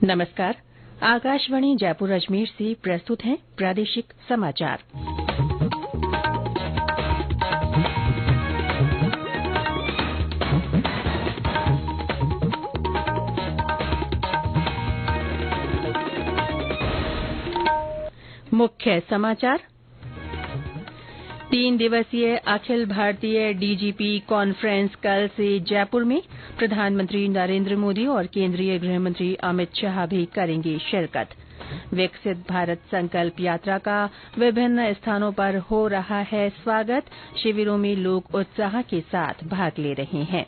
नमस्कार। आकाशवाणी जयपुर अजमेर से प्रस्तुत हैं प्रादेशिक समाचार। मुख्य समाचार। 3 दिवसीय अखिल भारतीय डीजीपी कॉन्फ्रेंस कल से जयपुर में। प्रधानमंत्री नरेंद्र मोदी और केंद्रीय गृह मंत्री अमित शाह भी करेंगे शिरकत। विकसित भारत संकल्प यात्रा का विभिन्न स्थानों पर हो रहा है स्वागत। शिविरों में लोग उत्साह के साथ भाग ले रहे हैं।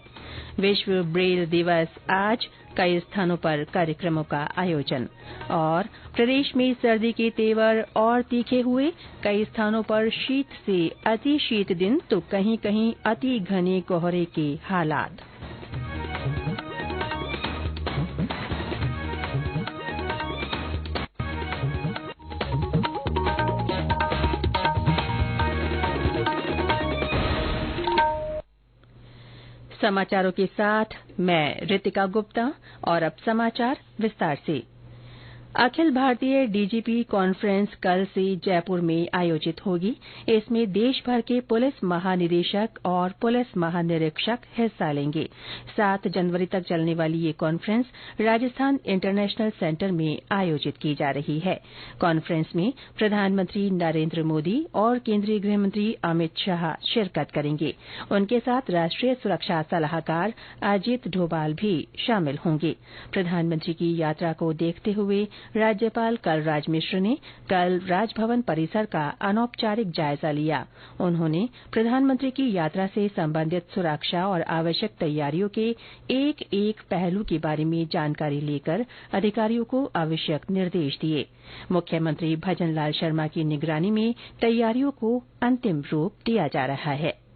विश्व ब्रेल दिवस आज, कई स्थानों पर कार्यक्रमों का आयोजन। और प्रदेश में सर्दी के तेवर और तीखे हुए। कई स्थानों पर शीत से अति शीत दिन तो कहीं कहीं अति घने कोहरे के हालात। समाचारों के साथ मैं रितिका गुप्ता। और अब समाचार विस्तार से। अखिल भारतीय डीजीपी कॉन्फ्रेंस कल से जयपुर में आयोजित होगी। इसमें देश भर के पुलिस महानिदेशक और पुलिस महानिरीक्षक हिस्सा लेंगे। 7 जनवरी तक चलने वाली ये कॉन्फ्रेंस राजस्थान इंटरनेशनल सेंटर में आयोजित की जा रही है। कॉन्फ्रेंस में प्रधानमंत्री नरेंद्र मोदी और केंद्रीय गृह मंत्री अमित शाह शिरकत करेंगे। उनके साथ राष्ट्रीय सुरक्षा सलाहकार अजीत डोभाल भी शामिल होंगे। प्रधानमंत्री की यात्रा को देखते हुए राज्यपाल कलराज मिश्र ने कल राजभवन परिसर का अनौपचारिक जायजा लिया। उन्होंने प्रधानमंत्री की यात्रा से संबंधित सुरक्षा और आवश्यक तैयारियों के एक एक पहलू के बारे में जानकारी लेकर अधिकारियों को आवश्यक निर्देश दिए। मुख्यमंत्री भजनलाल शर्मा की निगरानी में तैयारियों को अंतिम रूप दिया जा रहा है।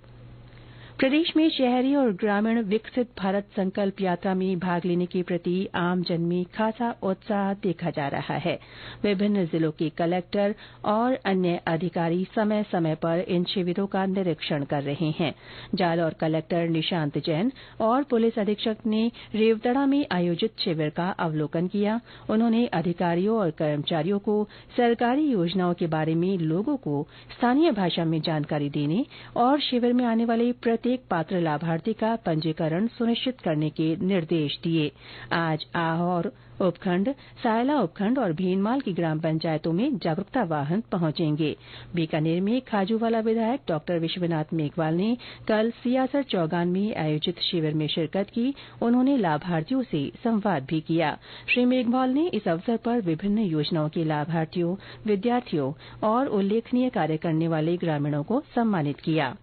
प्रदेश में शहरी और ग्रामीण विकसित भारत संकल्प यात्रा में भाग लेने के प्रति आमजन में खासा उत्साह देखा जा रहा है। विभिन्न जिलों के कलेक्टर और अन्य अधिकारी समय समय पर इन शिविरों का निरीक्षण कर रहे हैं। जालौर कलेक्टर निशांत जैन और पुलिस अधीक्षक ने रेवतड़ा में आयोजित शिविर का अवलोकन किया। उन्होंने अधिकारियों और कर्मचारियों को सरकारी योजनाओं के बारे में लोगों को स्थानीय भाषा में जानकारी देने और शिविर में आने वाले प्रत्येक पात्र लाभार्थी का पंजीकरण सुनिश्चित करने के निर्देश दिए। आज आहोर उपखंड, सायला उपखंड और भीनमाल की ग्राम पंचायतों में जागरूकता वाहन पहुंचेंगे। बीकानेर में खाजूवाला विधायक डॉ विश्वनाथ मेघवाल ने कल सियासर चौगान में आयोजित शिविर में शिरकत की। उन्होंने लाभार्थियों से संवाद भी किया। श्री मेघवाल ने इस अवसर पर विभिन्न योजनाओं के लाभार्थियों, विद्यार्थियों और उल्लेखनीय कार्य करने वाले ग्रामीणों को सम्मानित किया।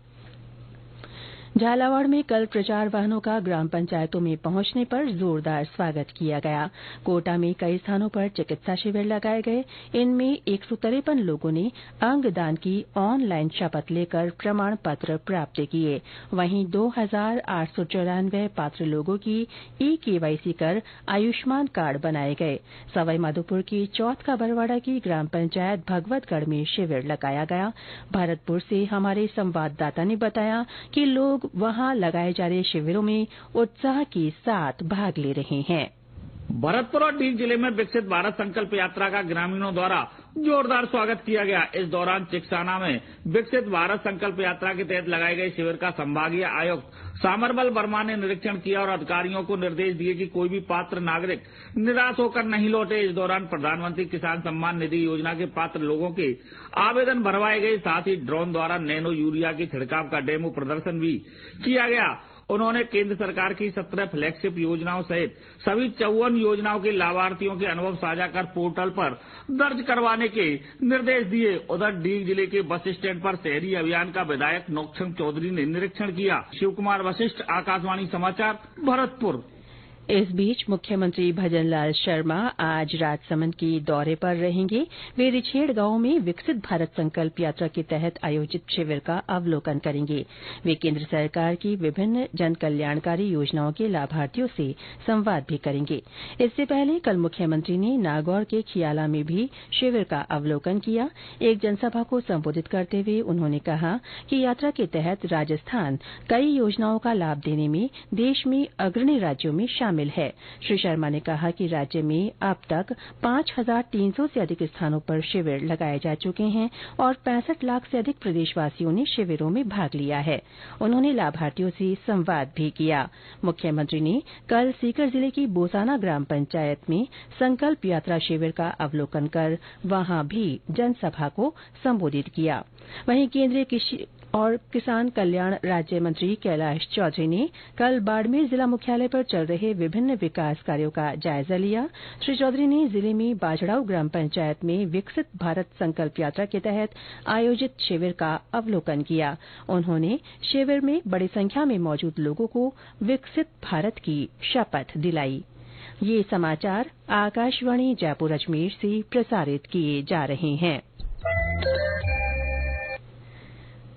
झालावाड़ में कल प्रचार वाहनों का ग्राम पंचायतों में पहुंचने पर जोरदार स्वागत किया गया। कोटा में कई स्थानों पर चिकित्सा शिविर लगाए गए। इनमें 153 लोगों ने अंगदान की ऑनलाइन शपथ लेकर प्रमाण पत्र प्राप्त किए। वहीं 2894 पात्र लोगों की ई-केवाईसी कर आयुष्मान कार्ड बनाए गए। सवाईमाधोपुर की चौथ का बरवाड़ा की ग्राम पंचायत भगवतगढ़ में शिविर लगाया गया। भरतपुर से हमारे संवाददाता ने बताया कि लोग वहां लगाए जा रहे शिविरों में उत्साह के साथ भाग ले रहे हैं। भरतपुर और डीग जिले में विकसित भारत संकल्प यात्रा का ग्रामीणों द्वारा जोरदार स्वागत किया गया। इस दौरान चिकसाना में विकसित भारत संकल्प यात्रा के तहत लगाए गए शिविर का संभागीय आयुक्त सामरबल वर्मा ने निरीक्षण किया और अधिकारियों को निर्देश दिए कि कोई भी पात्र नागरिक निराश होकर नहीं लौटे। इस दौरान प्रधानमंत्री किसान सम्मान निधि योजना के पात्र लोगों के आवेदन भरवाए गए। साथ ही ड्रोन द्वारा नैनो यूरिया के छिड़काव का डेमो प्रदर्शन भी किया गया। उन्होंने केंद्र सरकार की 17 फ्लैगशिप योजनाओं सहित सभी 54 योजनाओं के लाभार्थियों के अनुभव साझा कर पोर्टल पर दर्ज करवाने के निर्देश दिए। उधर डीग जिले के बस स्टैंड पर शहरी अभियान का विधायक नौक्षम चौधरी ने निरीक्षण किया। शिव कुमार वशिष्ठ, आकाशवाणी समाचार, भरतपुर। इस बीच मुख्यमंत्री भजनलाल शर्मा आज राजसमंद के दौरे पर रहेंगे। वे रिछेड़ गांव में विकसित भारत संकल्प यात्रा के तहत आयोजित शिविर का अवलोकन करेंगे। वे केंद्र सरकार की विभिन्न जन कल्याणकारी योजनाओं के लाभार्थियों से संवाद भी करेंगे। इससे पहले कल मुख्यमंत्री ने नागौर के खियाला में भी शिविर का अवलोकन किया। एक जनसभा को संबोधित करते हुए उन्होंने कहा कि यात्रा के तहत राजस्थान कई योजनाओं का लाभ देने में देश में अग्रणी राज्यों में शामिल शामिल है। श्री शर्मा ने कहा कि राज्य में अब तक 5,300 से अधिक स्थानों पर शिविर लगाए जा चुके हैं और 65 लाख से अधिक प्रदेशवासियों ने शिविरों में भाग लिया है। उन्होंने लाभार्थियों से संवाद भी किया। मुख्यमंत्री ने कल सीकर जिले की बोसाना ग्राम पंचायत में संकल्प यात्रा शिविर का अवलोकन कर वहां भी जनसभा को संबोधित किया। वहीं केंद्रीय कृषि और किसान कल्याण राज्य मंत्री कैलाश चौधरी ने कल बाड़मेर जिला मुख्यालय पर चल रहे विभिन्न विकास कार्यों का जायजा लिया। श्री चौधरी ने जिले में बाजड़ाऊ ग्राम पंचायत में विकसित भारत संकल्प यात्रा के तहत आयोजित शिविर का अवलोकन किया। उन्होंने शिविर में बड़ी संख्या में मौजूद लोगों को विकसित भारत की शपथ दिलाई। ये समाचार आकाशवाणी जयपुर अजमेर से प्रसारित किए जा रहे हैं।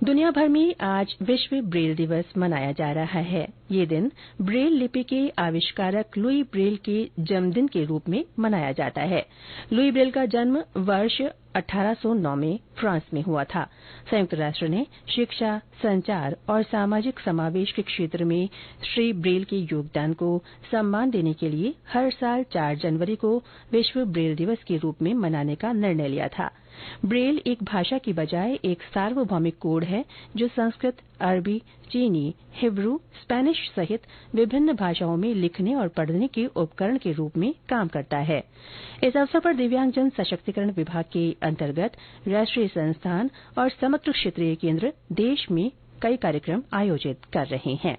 दुनिया भर में आज विश्व ब्रेल दिवस मनाया जा रहा है। ये दिन ब्रेल लिपि के आविष्कारक लुई ब्रेल के जन्मदिन के रूप में मनाया जाता है। लुई ब्रेल का जन्म वर्ष 1809 में फ्रांस में हुआ था। संयुक्त राष्ट्र ने शिक्षा, संचार और सामाजिक समावेश के क्षेत्र में श्री ब्रेल के योगदान को सम्मान देने के लिए हर साल 4 जनवरी को विश्व ब्रेल दिवस के रूप में मनाने का निर्णय लिया था। ब्रेल एक भाषा की बजाय एक सार्वभौमिक कोड है जो संस्कृत, अरबी, चीनी, हिब्रू, स्पेनिश सहित विभिन्न भाषाओं में लिखने और पढ़ने के उपकरण के रूप में काम करता है। इस अवसर पर दिव्यांगजन सशक्तिकरण विभाग के अंतर्गत राष्ट्रीय संस्थान और समग्र क्षेत्रीय केंद्र देश में कई कार्यक्रम आयोजित कर रहे हैं।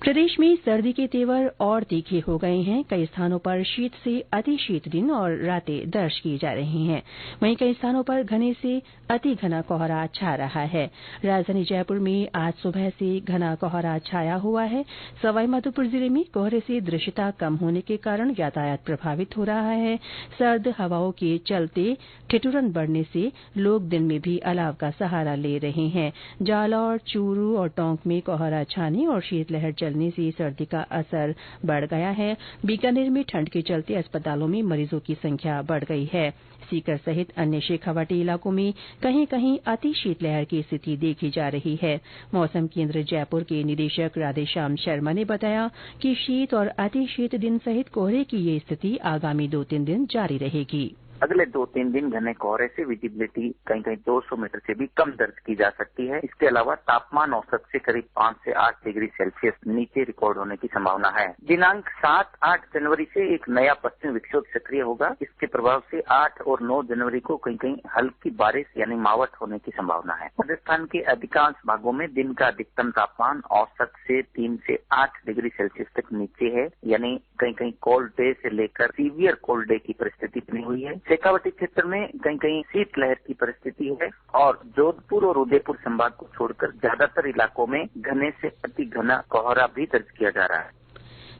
प्रदेश में सर्दी के तेवर और तीखे हो गए हैं। कई स्थानों पर शीत से अति शीत दिन और रातें दर्ज की जा रही हैं। वहीं कई स्थानों पर घने से अति घना कोहरा छा रहा है। राजधानी जयपुर में आज सुबह से घना कोहरा छाया हुआ है। सवाईमाधोपुर जिले में कोहरे से दृश्यता कम होने के कारण यातायात प्रभावित हो रहा है। सर्द हवाओं के चलते ठिठुरन बढ़ने से लोग दिन में भी अलाव का सहारा ले रहे हैं। जालौर, चूरू और टोंक में कोहरा छाने और शीतलहर चलने से सर्दी का असर बढ़ गया है। बीकानेर में ठंड के चलते अस्पतालों में मरीजों की संख्या बढ़ गई है। सीकर सहित अन्य शेखावाटी इलाकों में कहीं कहीं अति शीतलहर की स्थिति देखी जा रही है। मौसम केंद्र जयपुर के निदेशक राधेश्याम शर्मा ने बताया कि शीत और अति शीत दिन सहित कोहरे की ये स्थिति आगामी 2-3 दिन जारी रहेगी। अगले 2-3 दिन घने कोहरे से विजिबिलिटी कहीं कहीं 200 मीटर से भी कम दर्ज की जा सकती है। इसके अलावा तापमान औसत से करीब 5 से 8 डिग्री सेल्सियस नीचे रिकॉर्ड होने की संभावना है। दिनांक 7-8 जनवरी से एक नया पश्चिम विक्षोभ सक्रिय होगा। इसके प्रभाव से 8 और 9 जनवरी को कहीं कहीं हल्की बारिश यानी मावठ होने की संभावना है। राजस्थान के अधिकांश भागों में दिन का अधिकतम तापमान औसत से 3 से 8 डिग्री सेल्सियस तक नीचे है, यानी कहीं कहीं कोल्ड डे से लेकर सीवियर कोल्ड डे की परिस्थिति बनी हुई है। शेखावाटी क्षेत्र में कहीं कहीं शीतलहर की परिस्थिति है और जोधपुर और उदयपुर संभाग को छोड़कर ज्यादातर इलाकों में घने से अति घना कोहरा भी दर्ज किया जा रहा है।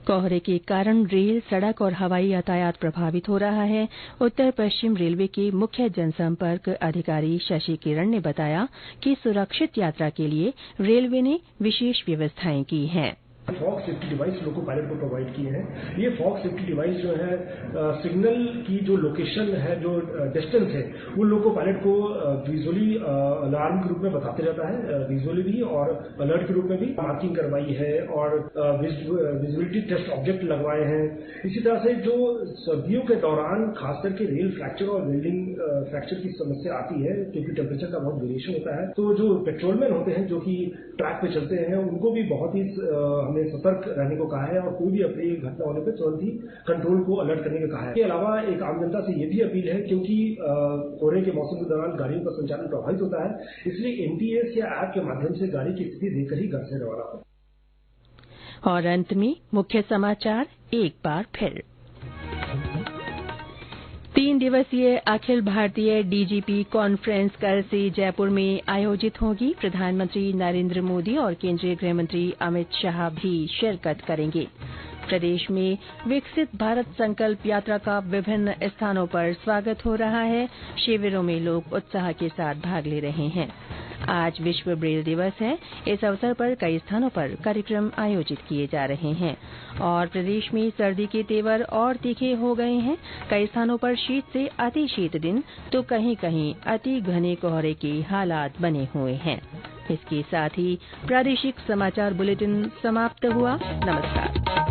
कोहरे के कारण रेल, सड़क और हवाई यातायात प्रभावित हो रहा है। उत्तर पश्चिम रेलवे के मुख्य जनसंपर्क अधिकारी शशि किरण ने बताया कि सुरक्षित यात्रा के लिए रेलवे ने विशेष व्यवस्थाएं की हैं। Fog safety device loco pilot को प्रोवाइड किए हैं। ये फॉग सेफ्टी डिवाइस जो है सिग्नल की जो लोकेशन है, जो डिस्टेंस है, वो लोको पायलट को विजुअली अलार्म के रूप में बताते रहता है, विजुअली भी और अलर्ट के रूप में भी। मार्किंग करवाई है और विजिबिलिटी टेस्ट ऑब्जेक्ट लगवाए हैं। इसी तरह से जो सर्दियों के दौरान खास करके रेल फ्रैक्चर और वेल्डिंग फ्रैक्चर की समस्या आती है क्योंकि टेम्परेचर का बहुत वेरिएशन होता है, तो जो पेट्रोलमैन होते हैं जो कि ट्रैक पे चलते हैं उनको भी बहुत ही हमने सतर्क रहने को कहा है और कोई भी अप्रिय घटना होने पर तुरंत ही कंट्रोल को अलर्ट करने को कहा है। इसके अलावा एक आम जनता से ये भी अपील है, क्योंकि कोहरे के मौसम के दौरान गाड़ियों का संचालन प्रभावित होता है, इसलिए एनटीएस या ऐप के माध्यम से गाड़ी की स्थिति देखकर ही घर से रवाना हो। और अंत में मुख्य समाचार एक बार फिर। 3 दिवसीय अखिल भारतीय डीजीपी कॉन्फ्रेंस कल से जयपुर में आयोजित होगी। प्रधानमंत्री नरेंद्र मोदी और केंद्रीय गृह मंत्री अमित शाह भी शिरकत करेंगे। प्रदेश में विकसित भारत संकल्प यात्रा का विभिन्न स्थानों पर स्वागत हो रहा है। शिविरों में लोग उत्साह के साथ भाग ले रहे हैं। आज विश्व ब्रेल दिवस है। इस अवसर पर कई स्थानों पर कार्यक्रम आयोजित किए जा रहे हैं और प्रदेश में सर्दी के तेवर और तीखे हो गए हैं। कई स्थानों पर शीत से अति शीत दिन तो कहीं कहीं अति घने कोहरे के हालात बने हुए हैं। इसके साथ ही प्रादेशिक समाचार बुलेटिन समाप्त हुआ। नमस्कार।